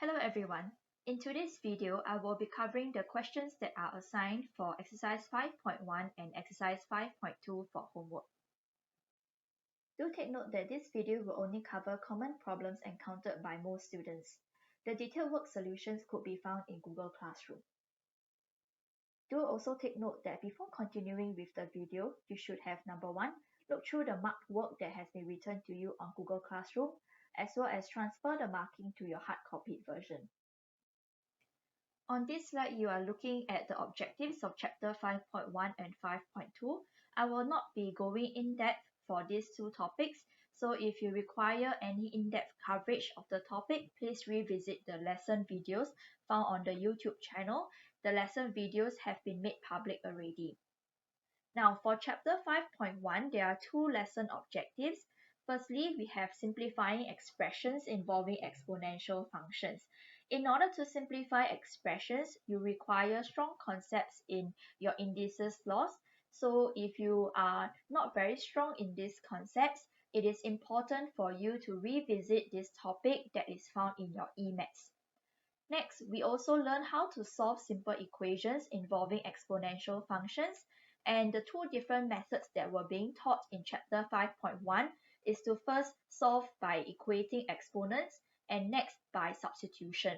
Hello everyone. In today's video, I will be covering the questions that are assigned for exercise 5.1 and exercise 5.2 for homework. Do take note that this video will only cover common problems encountered by most students. The detailed work solutions could be found in Google Classroom. Do also take note that before continuing with the video, you should have number 1, look through the marked work that has been returned to you on Google Classroom, as well as transfer the marking to your hard-copied version. On this slide, you are looking at the objectives of Chapter 5.1 and 5.2. I will not be going in depth for these two topics, so if you require any in-depth coverage of the topic, please revisit the lesson videos found on the YouTube channel. The lesson videos have been made public already. Now, for Chapter 5.1, there are two lesson objectives. Firstly, we have simplifying expressions involving exponential functions. In order to simplify expressions, you require strong concepts in your indices laws. So if you are not very strong in these concepts, it is important for you to revisit this topic that is found in your e-maths. Next, we also learn how to solve simple equations involving exponential functions. And the two different methods that were being taught in Chapter 5.1 is to first solve by equating exponents and next by substitution.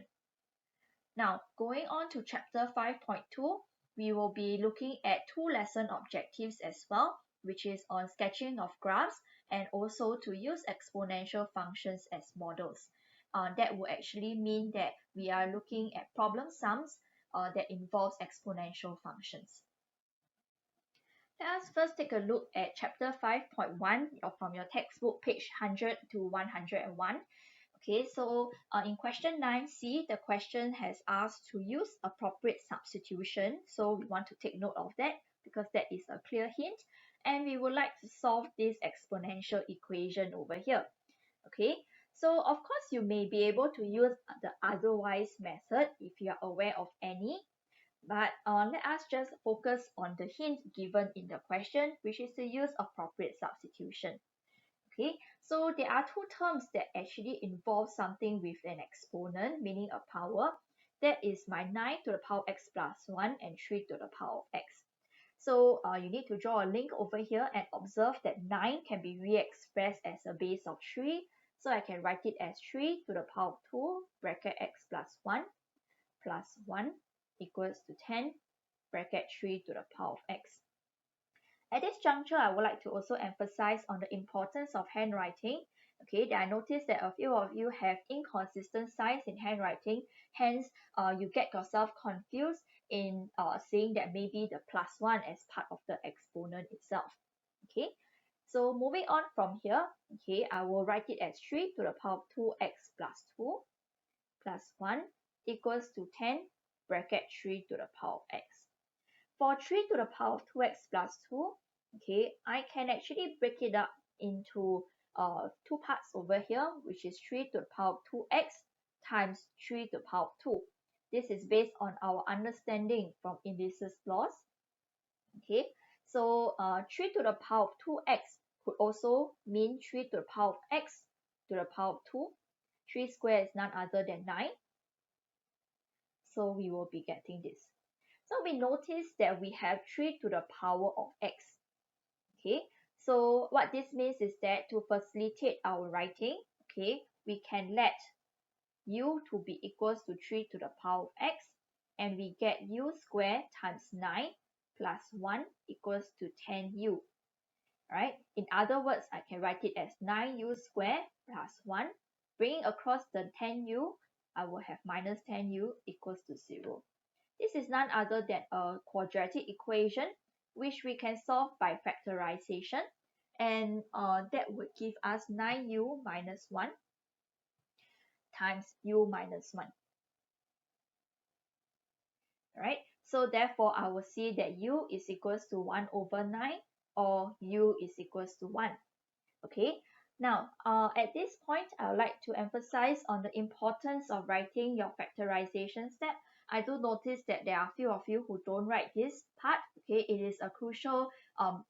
Now, going on to Chapter 5.2, we will be looking at two lesson objectives as well, which is on sketching of graphs and also to use exponential functions as models. That will actually mean that we are looking at problem sums that involves exponential functions. Let us first take a look at Chapter 5.1 from your textbook, page 100 to 101. Okay, so in question 9c, the question has asked to use appropriate substitution. So we want to take note of that because that is a clear hint. And we would like to solve this exponential equation over here. Okay, so of course you may be able to use the otherwise method if you are aware of any. But let us just focus on the hint given in the question, which is to use appropriate substitution. Okay, so there are two terms that actually involve something with an exponent, meaning a power. That is my 9 to the power of x plus 1 and 3 to the power of x. So you need to draw a link over here and observe that 9 can be re-expressed as a base of 3. So I can write it as 3 to the power of 2 bracket x plus 1 plus 1 equals to 10 bracket 3 to the power of x. At this juncture, I would like to also emphasize on the importance of handwriting. Okay, I noticed that a few of you have inconsistent signs in handwriting, hence you get yourself confused in saying that maybe the plus 1 as part of the exponent itself. Okay, so moving on from here, okay, I will write it as 3 to the power of 2x plus 2 plus 1 equals to 10 bracket 3 to the power of x. For 3 to the power of 2x plus 2, okay, I can actually break it up into two parts over here, which is 3 to the power of 2x times 3 to the power of 2. This is based on our understanding from indices laws. Okay, so 3 to the power of 2x could also mean 3 to the power of x to the power of 2. 3 squared is none other than 9. So we will be getting this. So we notice that we have 3 to the power of x. Okay, so what this means is that to facilitate our writing, okay, we can let u to be equals to 3 to the power of x, and we get u squared times 9 plus 1 equals to 10u. Right? In other words, I can write it as 9u squared plus 1. Bringing across the 10u, I will have minus 10u equals to 0. This is none other than a quadratic equation which we can solve by factorization, and that would give us 9u minus 1 times u minus 1. Alright, so therefore I will see that u is equals to 1 over 9 or u is equals to 1. Okay, now at this point I would like to emphasize on the importance of writing your factorization step. I do notice that there are a few of you who don't write this part. Okay, it is a crucial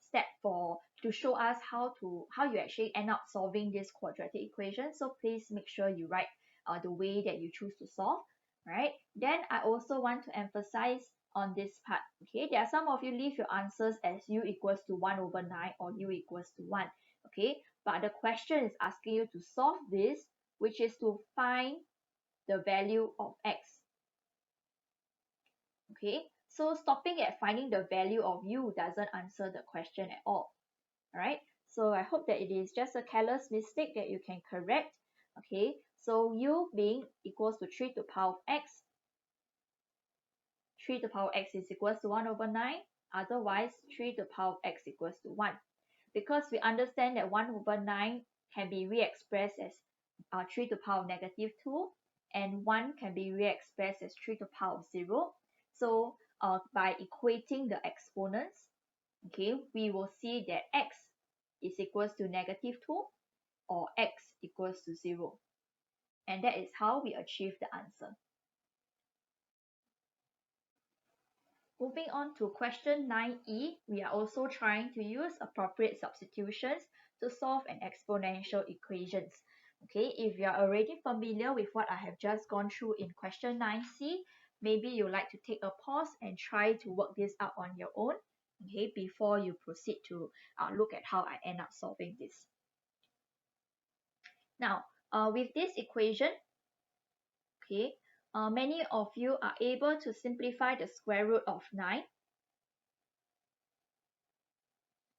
step to show us how you actually end up solving this quadratic equation. So please make sure you write the way that you choose to solve, right? Then I also want to emphasize on this part, okay? There are some of you leave your answers as u equals to 1 over 9 or u equals to 1, okay? But the question is asking you to solve this, which is to find the value of x, okay? So stopping at finding the value of u doesn't answer the question at all, alright? So I hope that it is just a careless mistake that you can correct, okay? So u being equals to 3 to the power of x, 3 to the power of x is equals to 1 over 9, otherwise 3 to the power of x equals to 1. Because we understand that 1 over 9 can be re-expressed as 3 to the power of negative 2, and 1 can be re-expressed as 3 to the power of 0. So by equating the exponents, okay, we will see that x is equals to negative 2 or x equals to 0. And that is how we achieve the answer. Moving on to question 9e, we are also trying to use appropriate substitutions to solve an exponential equations. Okay, if you are already familiar with what I have just gone through in question 9c, maybe you like to take a pause and try to work this out on your own, okay, before you proceed to look at how I end up solving this. Now, with this equation, okay, many of you are able to simplify the square root of 9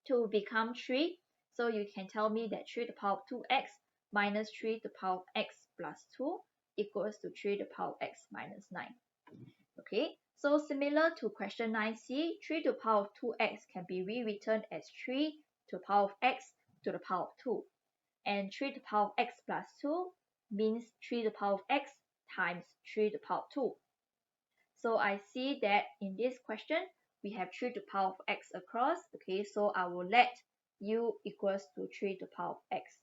to become 3. So you can tell me that 3 to the power of 2x minus 3 to the power of x plus 2 equals to 3 to the power of x minus 9. Okay, so similar to question 9c, 3 to the power of 2x can be rewritten as 3 to the power of x to the power of 2. And 3 to the power of x plus 2 means 3 to the power of x times 3 to the power of 2. So I see that in this question, we have 3 to the power of x across. Okay, so I will let u equals to 3 to the power of x.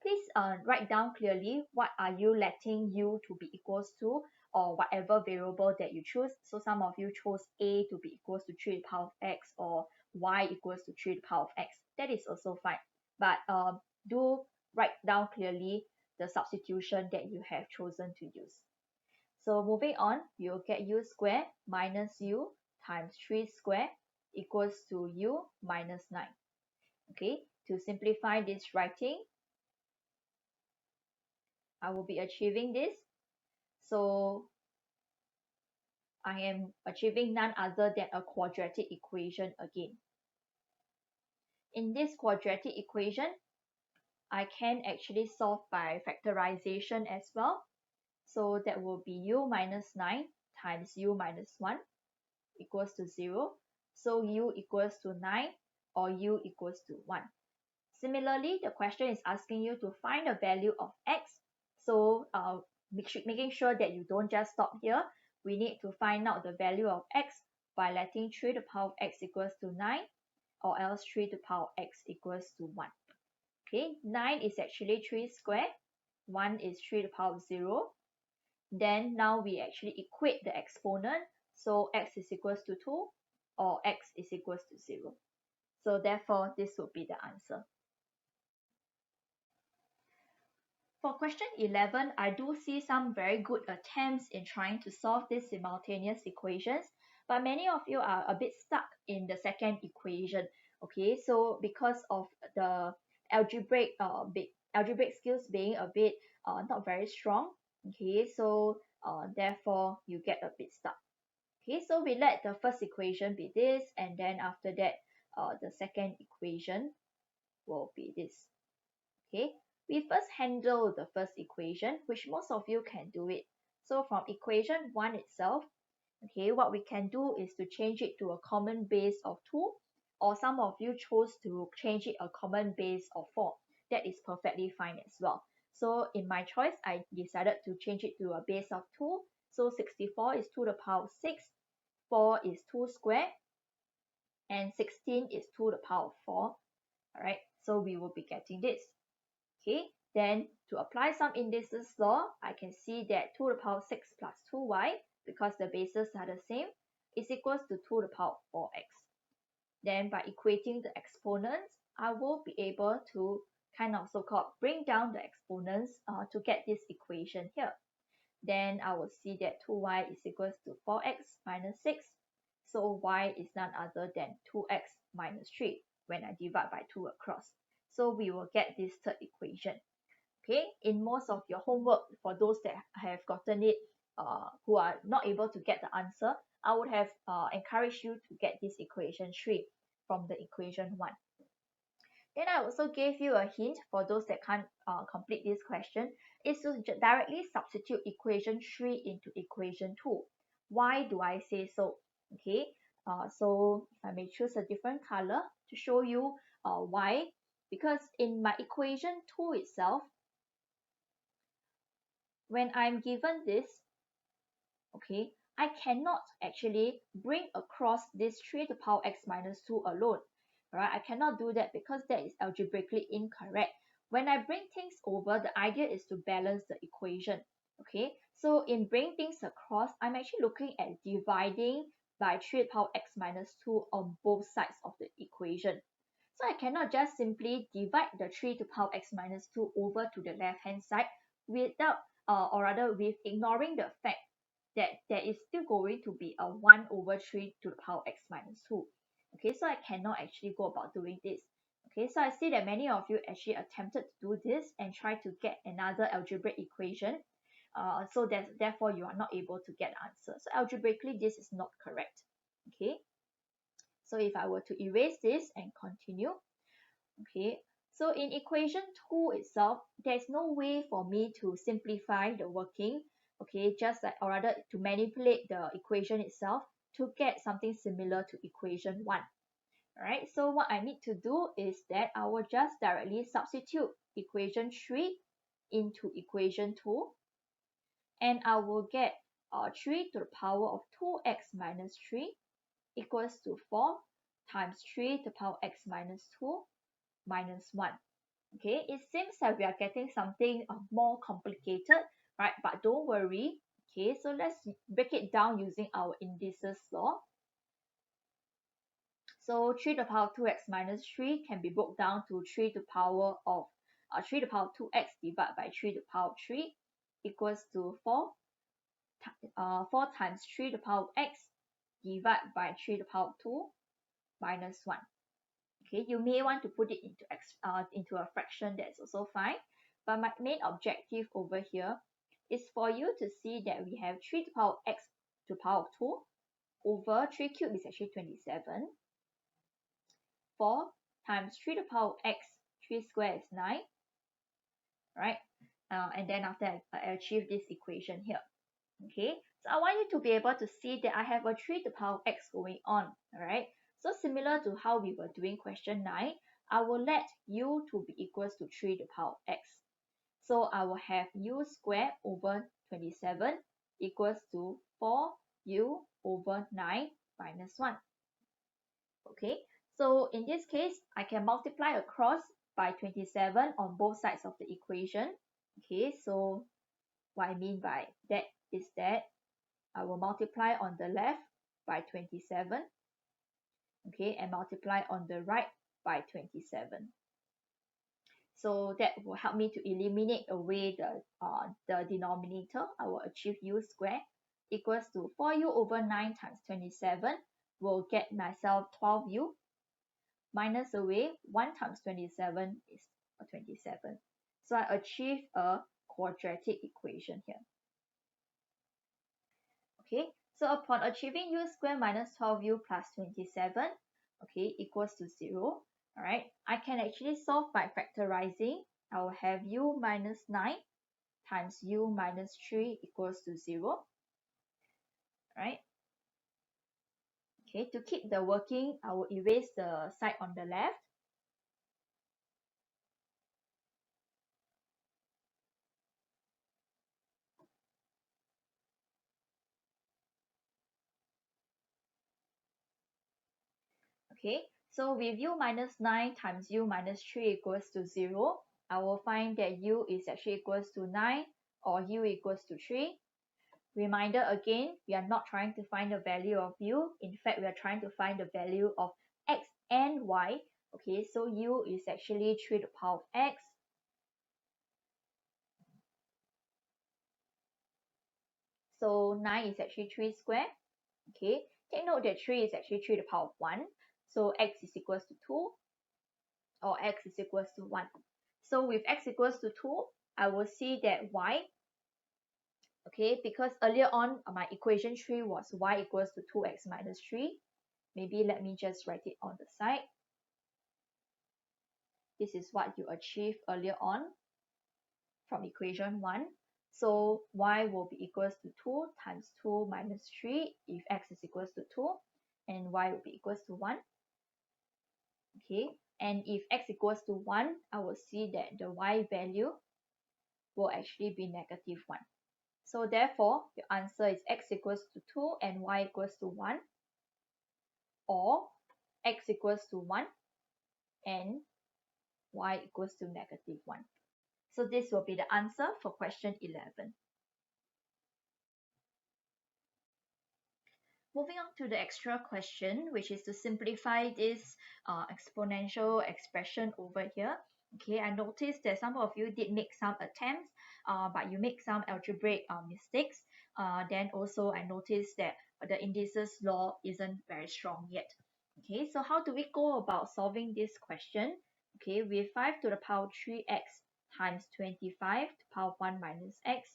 Please write down clearly what are you letting u to be equals to, or whatever variable that you choose. So some of you chose a to be equals to 3 to the power of x, or y equals to 3 to the power of x. That is also fine. But do write down clearly the substitution that you have chosen to use. So moving on, you'll get u squared minus u times 3 squared equals to u minus 9. Okay, to simplify this writing, I will be achieving this. So I am achieving none other than a quadratic equation again. In this quadratic equation, I can actually solve by factorization as well. So that will be u minus 9 times u minus 1 equals to 0. So u equals to 9 or u equals to 1. Similarly, the question is asking you to find the value of x. So making sure that you don't just stop here. We need to find out the value of x by letting 3 to the power of x equals to 9, or else 3 to the power of x equals to 1. Okay, 9 is actually 3 squared. 1 is 3 to the power of 0. Then now we actually equate the exponent. So x is equals to 2 or x is equals to 0. So therefore, this would be the answer. For question 11, I do see some very good attempts in trying to solve these simultaneous equations, but many of you are a bit stuck in the second equation. Okay, so because of the algebraic skills being a bit not very strong, okay, so therefore you get a bit stuck. Okay, so we let the first equation be this, and then after that the second equation will be this. Okay, we first handle the first equation, which most of you can do it. So from equation 1 itself, okay, what we can do is to change it to a common base of 2, or some of you chose to change it a common base of 4. That is perfectly fine as well. So in my choice, I decided to change it to a base of 2. So 64 is 2 to the power of 6, 4 is 2 squared, and 16 is 2 to the power of 4. Alright, so we will be getting this. Okay, then to apply sum indices law, I can see that 2 to the power of 6 plus 2y, because the bases are the same, is equals to 2 to the power of 4x. Then by equating the exponents, I will be able to kind of so-called bring down the exponents to get this equation here. Then I will see that 2y is equals to 4x minus 6. So y is none other than 2x minus 3 when I divide by 2 across. So we will get this third equation. Okay, in most of your homework, for those that have gotten it, who are not able to get the answer, I would have encouraged you to get this equation 3 from the equation 1. Then I also gave you a hint for those that can't complete this question, is to directly substitute equation 3 into equation 2. Why do I say so? Okay, so if I may choose a different color to show you why. Because in my equation 2 itself, when I'm given this, okay, I cannot actually bring across this 3 to the power x minus 2 alone. Alright, I cannot do that because that is algebraically incorrect. When I bring things over, the idea is to balance the equation. Okay, so in bringing things across, I'm actually looking at dividing by 3 to the power x minus 2 on both sides of the equation. So I cannot just simply divide the 3 to the power x minus 2 over to the left hand side without, or rather with ignoring the fact that there is still going to be a 1 over 3 to the power x minus 2. Okay, so I cannot actually go about doing this. Okay, so I see that many of you actually attempted to do this and try to get another algebraic equation. So that therefore you are not able to get the answer. So algebraically this is not correct. Okay, so if I were to erase this and continue, okay, so in equation 2 itself, there's no way for me to simplify the working, okay, just like, or rather to manipulate the equation itself to get something similar to equation 1. Alright, so what I need to do is that I will just directly substitute equation 3 into equation 2, and I will get 3 to the power of 2x minus 3 equals to 4 times 3 to the power x minus 2 minus 1. Okay, it seems that we are getting something more complicated, right? But don't worry. Okay, so let's break it down using our indices law. So 3 to the power 2x minus 3 can be broken down to 3 to the power of 3 to the power 2x divided by 3 to the power 3 equals to 4 times 3 to the power x divided by 3 to the power 2 minus 1. Okay, you may want to put it into a fraction, that's also fine. But my main objective over here is for you to see that we have 3 to the power x to the power of 2 over 3 cubed is actually 27. 4 times 3 to the power x, 3 squared is 9, right? And then after I achieve this equation here. Okay, so I want you to be able to see that I have a 3 to the power x going on, alright? So similar to how we were doing question 9, I will let u to be equals to 3 to the power x. So I will have u squared over 27 equals to 4u over 9 minus 1. Okay, so in this case, I can multiply across by 27 on both sides of the equation. Okay, so what I mean by that is that I will multiply on the left by 27, okay, and multiply on the right by 27. So that will help me to eliminate away the denominator. I will achieve u squared equals to 4u over 9 times 27 will get myself 12u minus away 1 times 27 is 27. So I achieve a quadratic equation here. Okay, so upon achieving u squared minus 12u plus 27, okay, equals to 0, alright, I can actually solve by factorizing. I will have u minus 9 times u minus 3 equals to 0, right? Okay, to keep the working, I will erase the side on the left. Okay, so with u minus 9 times u minus 3 equals to 0, I will find that u is actually equals to 9 or u equals to 3. Reminder again, we are not trying to find the value of u. In fact, we are trying to find the value of x and y Okay, so u is actually 3 to the power of x. So 9 is actually 3 square. Okay, take note that 3 is actually 3 to the power of 1. So x is equals to 2, or x is equals to 1. So with x equals to 2, I will see that y, okay, because earlier on my equation 3 was y equals to 2x minus 3. Maybe let me just write it on the side. This is what you achieved earlier on from equation 1. So y will be equals to 2 times 2 minus 3 if x is equals to 2, and y will be equals to 1. Okay, and if x equals to 1, I will see that the y value will actually be negative 1. So therefore, your answer is x equals to 2 and y equals to 1, or x equals to 1 and y equals to negative 1. So this will be the answer for question 11. Moving on to the extra question, which is to simplify this exponential expression over here. Okay, I noticed that some of you did make some attempts, but you make some algebraic mistakes. Then also I noticed that the indices law isn't very strong yet. Okay, so how do we go about solving this question? Okay, with 5 to the power 3x times 25 to the power 1 minus x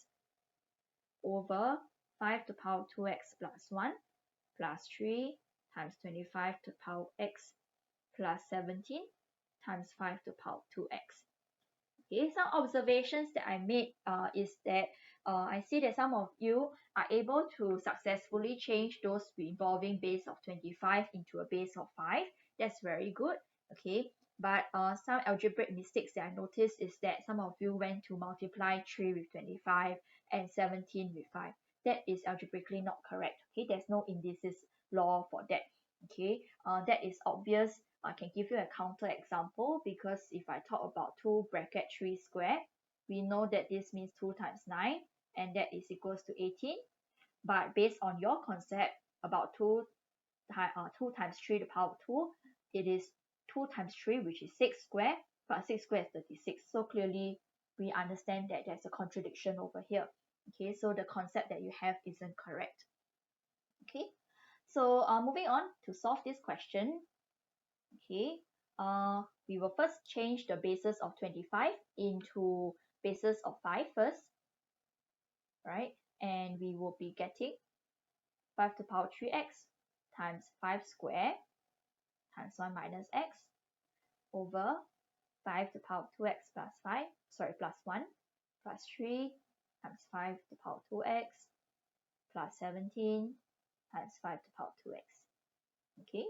over 5 to the power 2x plus 1 plus 3 times 25 to the power x plus 17 times 5 to the power 2x. Okay, some observations that I made is that I see that some of you are able to successfully change those involving base of 25 into a base of 5. That's very good. Okay, but some algebraic mistakes that I noticed is that some of you went to multiply 3 with 25 and 17 with 5. That is algebraically not correct. Okay, there's no indices law for that. Okay, that is obvious. I can give you a counter example, because if I talk about 2 bracket 3 square, we know that this means 2 times 9, and that is equals to 18. But based on your concept about 2 times 3 to the power of 2, it is 2 times 3, which is 6 square, but 6 square is 36. So clearly we understand that there's a contradiction over here. Okay, so the concept that you have isn't correct. Okay, so moving on to solve this question. Okay, we will first change the bases of 25 into bases of 5 first, right? And we will be getting 5 to the power 3x times 5 square times 1 minus x over 5 to the power 2x plus 5, plus 1 plus 3 times 5 to the power 2x plus 17 times 5 to the power 2x. Okay,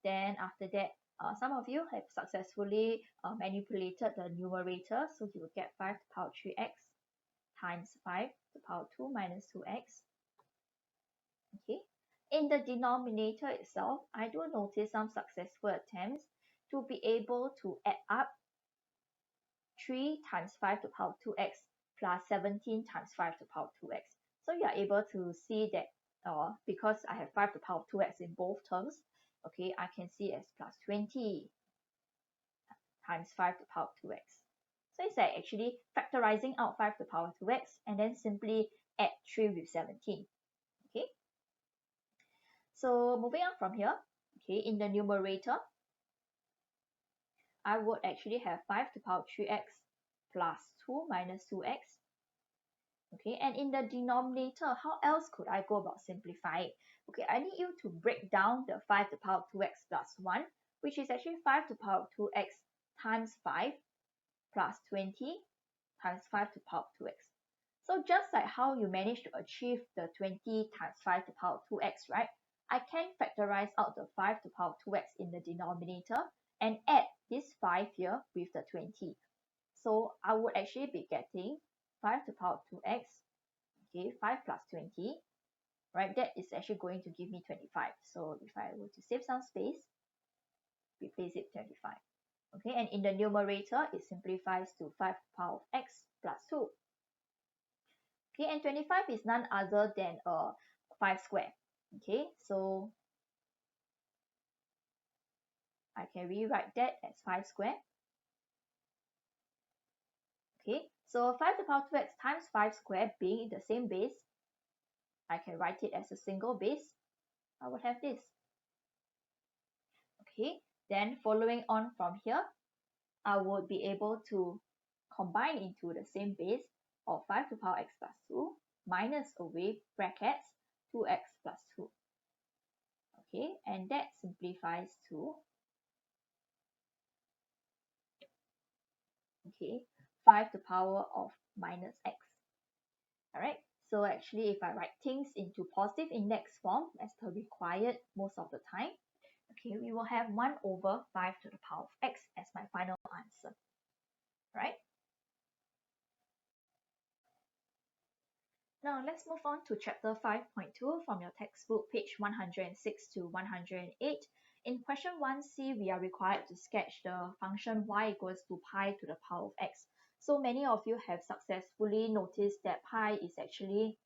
then after that, some of you have successfully manipulated the numerator, so you will get 5 to the power 3x times 5 to the power 2 minus 2x. Okay, in the denominator itself, I do notice some successful attempts to be able to add up 3 times 5 to the power 2x plus 17 times 5 to the power 2x. So you are able to see that because I have 5 to the power 2x in both terms, okay, I can see as plus 20 times 5 to the power 2x. So it's like actually factorizing out 5 to the power 2x and then simply add 3 with 17. Okay, so moving on from here, okay, in the numerator, I would actually have 5 to the power 3x plus 2 minus 2x. Okay, and in the denominator, how else could I go about simplifying? Okay, I need you to break down the 5 to the power 2x plus 1, which is actually 5 to the power 2x times 5 plus 20 times 5 to the power 2x. So just like how you managed to achieve the 20 times 5 to the power 2x, right? I can factorize out the 5 to the power 2x in the denominator and add this 5 here with the 20. So I would actually be getting 5 to the power 2x, okay, 5 plus 20, right? That is actually going to give me 25. So if I were to save some space, replace it 25. Okay, and in the numerator, it simplifies to 5 to the power of x plus 2. Okay, and 25 is none other than 5 square. Okay, so I can rewrite that as 5 squared. Okay, so 5 to the power 2x times 5 squared being in the same base, I can write it as a single base. I would have this. Okay, then following on from here, I would be able to combine into the same base of 5 to the power x plus 2 minus away brackets 2x plus 2. Okay, and that simplifies to 5 to the power of minus x. Alright, so actually if I write things into positive index form as per required most of the time, we will have 1 over 5 to the power of x as my final answer. Right? Now let's move on to chapter 5.2 from your textbook, page 106 to 108. In question 1c, we are required to sketch the function y equals to pi to the power of x. So many of you have successfully noticed that pi is actually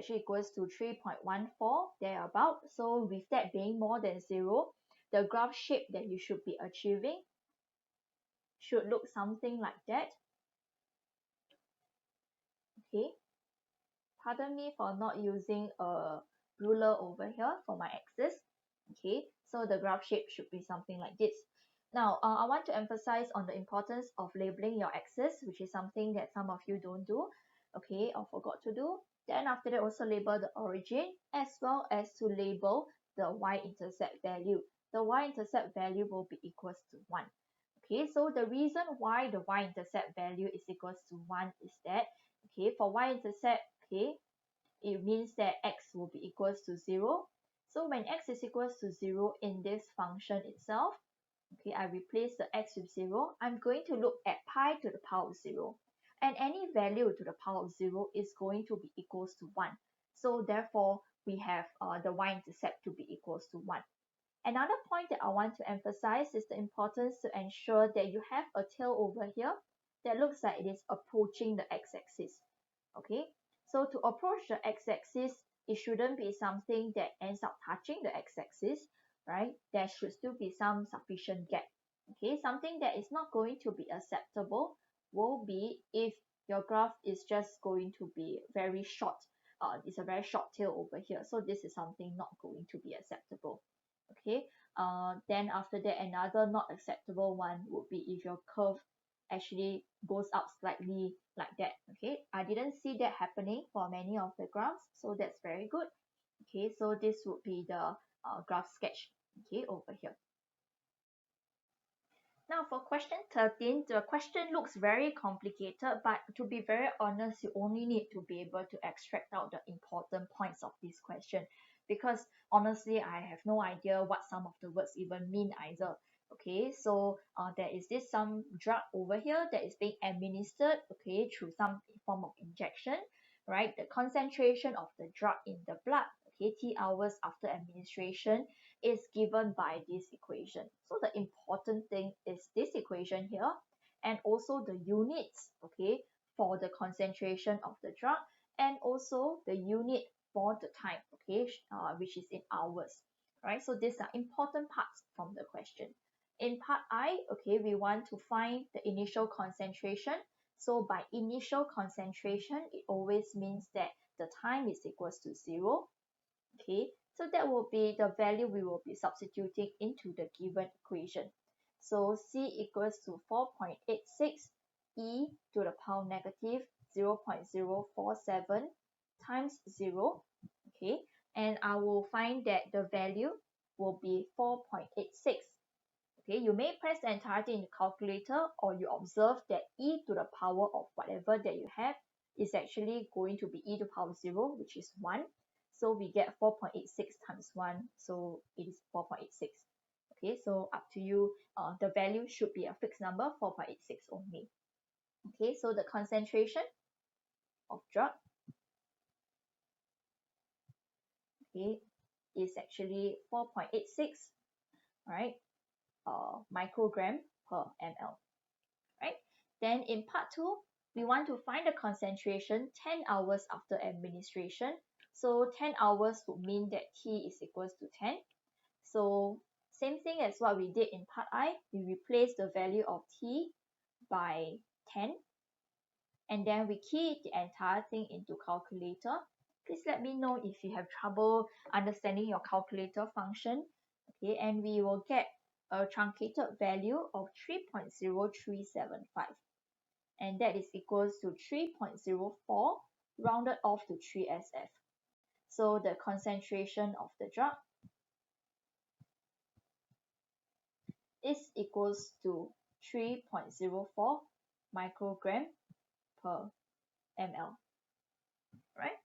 equals to 3.14 thereabout. So with that being more than 0, the graph shape that you should be achieving should look something like that. Okay, pardon me for not using a ruler over here for my axis. Okay, so the graph shape should be something like this. Now, I want to emphasize on the importance of labeling your axis, which is something that some of you don't do, okay, or forgot to do. Then after that, also label the origin as well as to label the y-intercept value. The y-intercept value will be equals to 1. Okay, so the reason why the y-intercept value is equals to 1 is that, okay, for y-intercept, okay, it means that x will be equals to 0. So when x is equals to 0 in this function itself, okay, I replace the x with 0. I'm going to look at pi to the power of 0. And any value to the power of 0 is going to be equals to 1. So therefore, we have the y-intercept to be equals to 1. Another point that I want to emphasize is the importance to ensure that you have a tail over here that looks like it is approaching the x-axis. Okay, so to approach the x-axis, it shouldn't be something that ends up touching the x-axis, right? There should still be some sufficient gap. Okay, something that is not going to be acceptable will be if your graph is just going to be very short. It's a very short tail over here. So this is something not going to be acceptable. Okay, then after that, another not acceptable one would be if your curve actually goes up slightly like that. Okay, I didn't see that happening for many of the graphs, so that's very good. Okay, so this would be the graph sketch, okay, over here. Now for question 13, the question looks very complicated, but to be very honest, you only need to be able to extract out the important points of this question, because honestly, I have no idea what some of the words even mean either. Okay, so there is this some drug over here that is being administered, okay, through some form of injection, right? The concentration of the drug in the blood, okay, T hours after administration is given by this equation. So the important thing is this equation here, and also the units, okay, for the concentration of the drug, and also the unit for the time, okay, which is in hours, right? So these are important parts from the question. In part I, okay, we want to find the initial concentration. So by initial concentration, it always means that the time is equals to 0. Okay, so that will be the value we will be substituting into the given equation. So C equals to 4.86 e to the power negative 0.047 times 0. Okay, and I will find that the value will be 4.86. Okay, you may press the entirety in the calculator, or you observe that e to the power of whatever that you have is actually going to be e to the power 0, which is 1. So we get 4.86 times 1, so it is 4.86. Okay, so up to you. The value should be a fixed number, 4.86 only. Okay, so the concentration of drug, okay, is actually 4.86, right, microgram per ml. Right? Then in part 2, we want to find the concentration 10 hours after administration. So 10 hours would mean that T is equals to 10. So Same thing as what we did in part I, we replace the value of t by 10, and then we key the entire thing into calculator. Please let me know if you have trouble understanding your calculator function. Okay, and we will get a truncated value of 3.0375, and that is equals to 3.04 rounded off to 3SF. So the concentration of the drug is equals to 3.04 microgram per ml, right?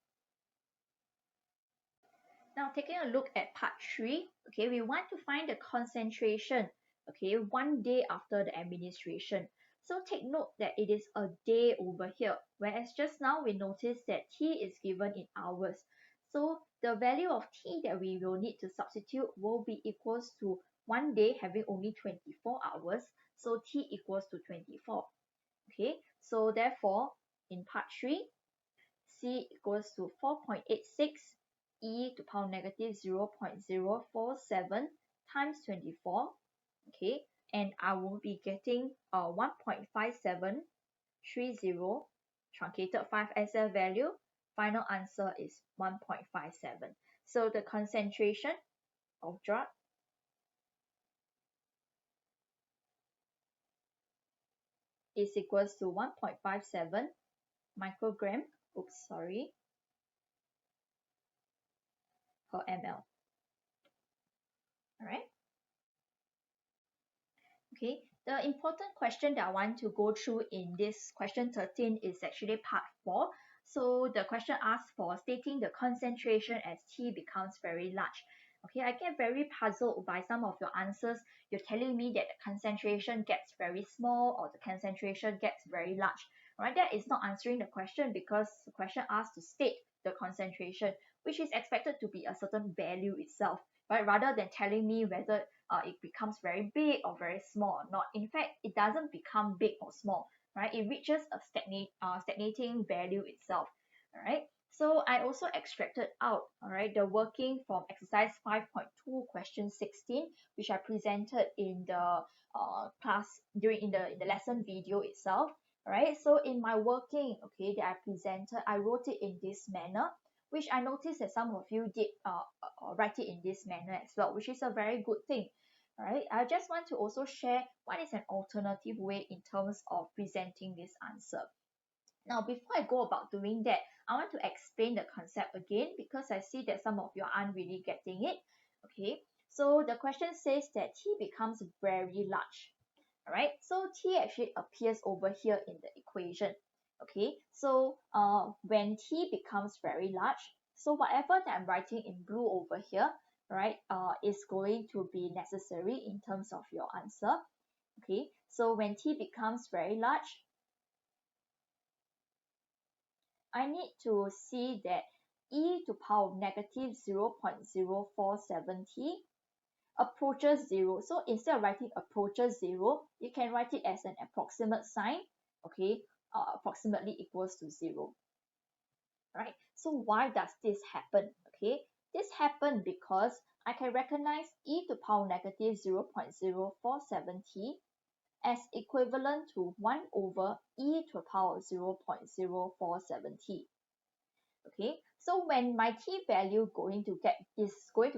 Now taking a look at part 3, okay, we want to find the concentration, okay, 1 day after the administration. So take note that it is a day over here, whereas just now we noticed that T is given in hours. So the value of T that we will need to substitute will be equals to 1 day having only 24 hours, so T equals to 24. Okay, so therefore in part 3, C equals to 4.86 e to power negative 0.047 times 24. Okay, and I will be getting 1.5730 truncated 5SF value. Final answer is 1.57. So the concentration of drug is equals to 1.57 microgram, per ml. Alright. Okay, the important question that I want to go through in this question 13 is actually part 4. So the question asks for stating the concentration as T becomes very large. Okay, I get very puzzled by some of your answers. You're telling me that the concentration gets very small or the concentration gets very large. Right, that is not answering the question, because the question asks to state the concentration, which is expected to be a certain value itself, right? Rather than telling me whether it becomes very big or very small or not. In fact, it doesn't become big or small, right? It reaches a stagnating value itself, all right? So I also extracted out, all right, the working from exercise 5.2 question 16, which I presented in the class in the lesson video itself, all right? So in my working, okay, that I presented, I wrote it in this manner, which I noticed that some of you did write it in this manner as well, which is a very good thing. Right? I just want to also share what is an alternative way in terms of presenting this answer. Now, before I go about doing that, I want to explain the concept again, because I see that some of you aren't really getting it. Okay, so the question says that T becomes very large. All right, so T actually appears over here in the equation. Okay, so when T becomes very large, so whatever that I'm writing in blue over here, right, is going to be necessary in terms of your answer. Okay, so when T becomes very large, I need to see that e to power negative 0.047t approaches 0. So instead of writing approaches 0, you can write it as an approximate sign, okay, approximately equals to 0. Right? So why does this happen? Okay, this happened because I can recognize e to power negative 0.047t as equivalent to 1 over e to the power 0.047t. Okay, so when my t value is going to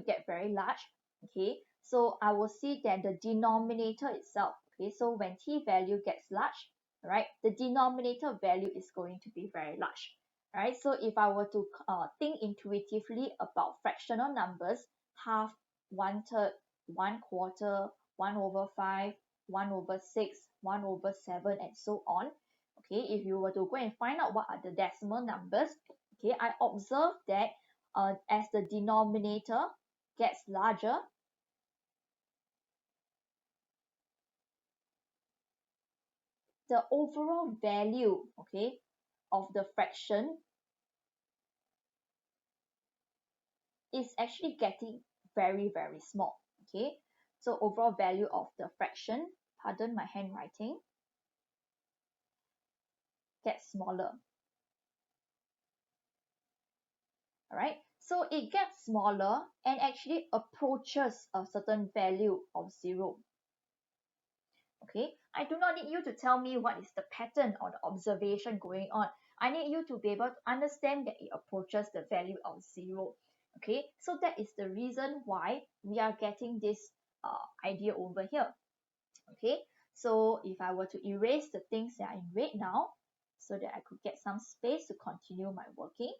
get very large, okay, so I will see that the denominator itself, okay, so when t value gets large, right, the denominator value is going to be very large. Right, so if I were to think intuitively about fractional numbers, half, 1/3, 1/4, 1 over 5, 1 over 6, 1 over 7, and so on. Okay, if you were to go and find out what are the decimal numbers, okay, I observe that as the denominator gets larger, the overall value, okay, of the fraction is actually getting very, very small. Okay, so overall value of the fraction, pardon my handwriting, gets smaller. Alright, so it gets smaller and actually approaches a certain value of 0. Okay, I do not need you to tell me what is the pattern or the observation going on. I need you to be able to understand that it approaches the value of 0. Okay, so that is the reason why we are getting this idea over here. Okay, so if I were to erase the things that are in red now, so that I could get some space to continue my working.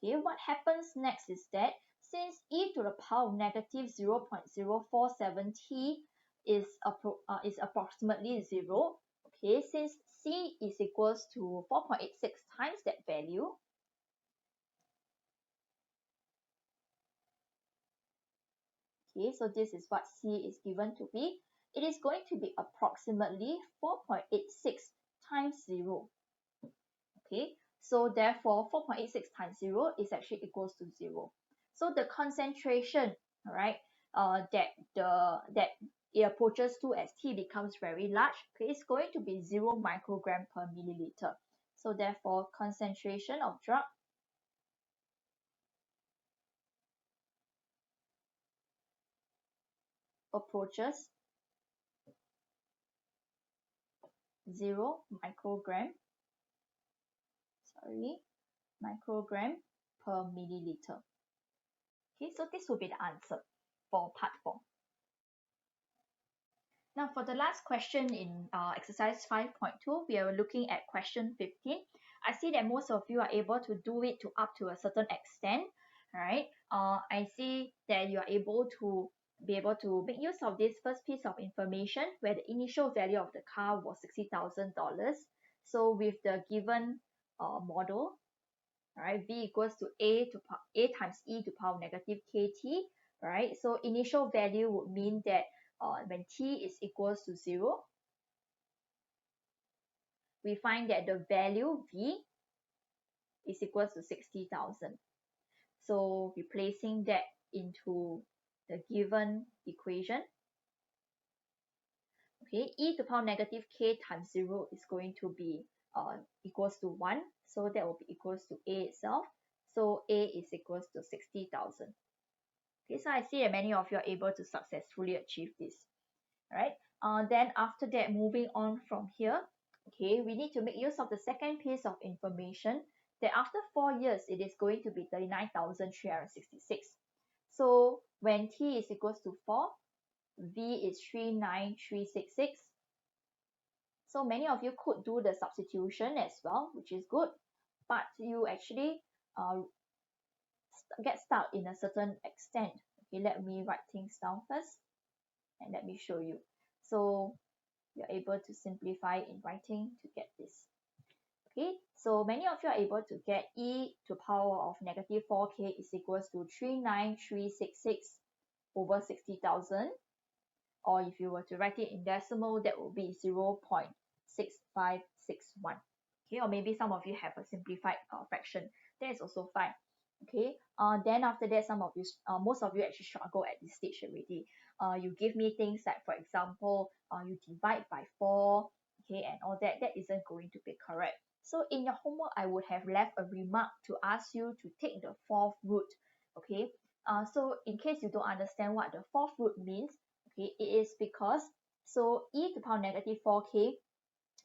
Okay, what happens next is that since e to the power of negative 0.047t is approximately 0, okay, since c is equals to 4.86 times that value, okay, so this is what c is given to be. It is going to be approximately 4.86 times 0. Okay, so therefore 4.86 times 0 is actually equals to 0. So the concentration, all right, that it approaches to as t becomes very large, okay, it's going to be 0 microgram per milliliter. So therefore concentration of drug approaches 0 microgram per milliliter. Okay, so this will be the answer for part 4. Now for the last question in exercise 5.2, we are looking at question 15. I see that most of you are able to do it to up to a certain extent. All right. I see that you are able to make use of this first piece of information where the initial value of the car was $60,000. So with the given model, right, v equals to a times e to power negative kt, right? So initial value would mean that when t is equals to 0, we find that the value v is equals to 60,000. So replacing that into the given equation, okay, e to power negative k times 0 is going to be equals to 1. So that will be equals to a itself. So a is equals to 60,000. Okay, so I see that many of you are able to successfully achieve this. All right. Then after that, moving on from here, okay, we need to make use of the second piece of information that after 4 years, it is going to be 39,366. So when t is equals to 4, v is 39,366. So many of you could do the substitution as well, which is good, but you actually get stuck in a certain extent. Okay, let me write things down first and let me show you. So you're able to simplify in writing to get this. Okay, so many of you are able to get e to power of negative 4k is equals to 39366 over 60,000. Or if you were to write it in decimal, that will be 0.6561. Okay, or maybe some of you have a simplified fraction. That is also fine. Okay, then after that, most of you actually struggle at this stage already. You give me things like, for example, you divide by 4, okay, and all that. That isn't going to be correct. So in your homework, I would have left a remark to ask you to take the fourth root. Okay, so in case you don't understand what the fourth root means, okay, it is because so e to the power negative 4k,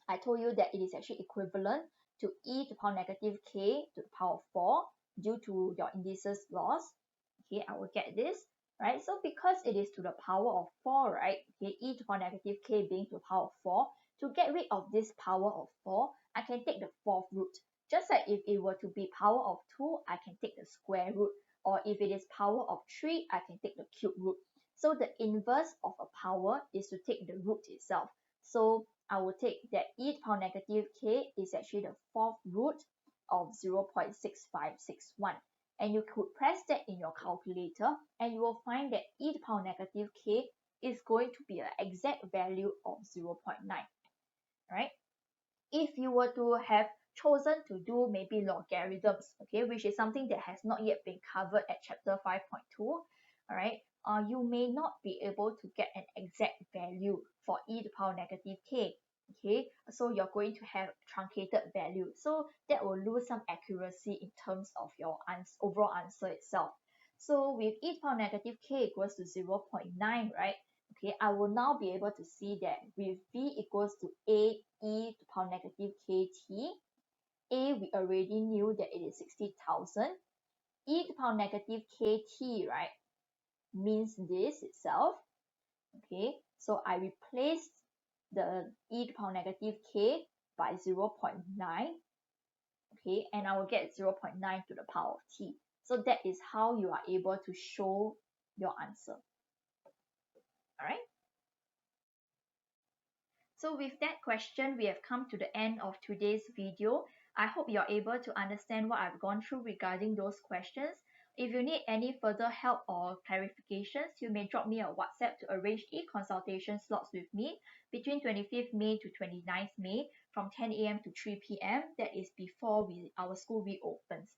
I told you that it is actually equivalent to e to the power negative k to the power of 4 due to your indices laws. Okay, I will get this, right? So because it is to the power of 4, right? Okay, e to the power negative k being to the power of 4, to get rid of this power of 4, I can take the fourth root. Just like if it were to be power of 2, I can take the square root. Or if it is power of 3, I can take the cube root. So the inverse of a power is to take the root itself. So I will take that e to the power negative k is actually the fourth root of 0.6561. And you could press that in your calculator and you will find that e to the power negative k is going to be an exact value of 0.9. Right? If you were to have chosen to do maybe logarithms, okay, which is something that has not yet been covered at chapter 5.2, all right, you may not be able to get an exact value for e to the power negative k. Okay, so you're going to have truncated value. So that will lose some accuracy in terms of your overall answer itself. So with e to the power negative k equals to 0.9, right? Okay, I will now be able to see that with v equals to a e to the power negative kt, a we already knew that it is 60,000. E to the power negative kt, right, means this itself. Okay, so I replace the e to the power negative k by 0.9, okay, and I will get 0.9 to the power of t. So that is how you are able to show your answer. All right. So with that question, we have come to the end of today's video. I hope you're able to understand what I've gone through regarding those questions. If you need any further help or clarifications, you may drop me a WhatsApp to arrange e-consultation slots with me between 25th May to 29th May from 10 a.m. to 3 p.m. That is before our school reopens.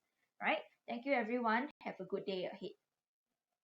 Right? Thank you everyone. Have a good day ahead.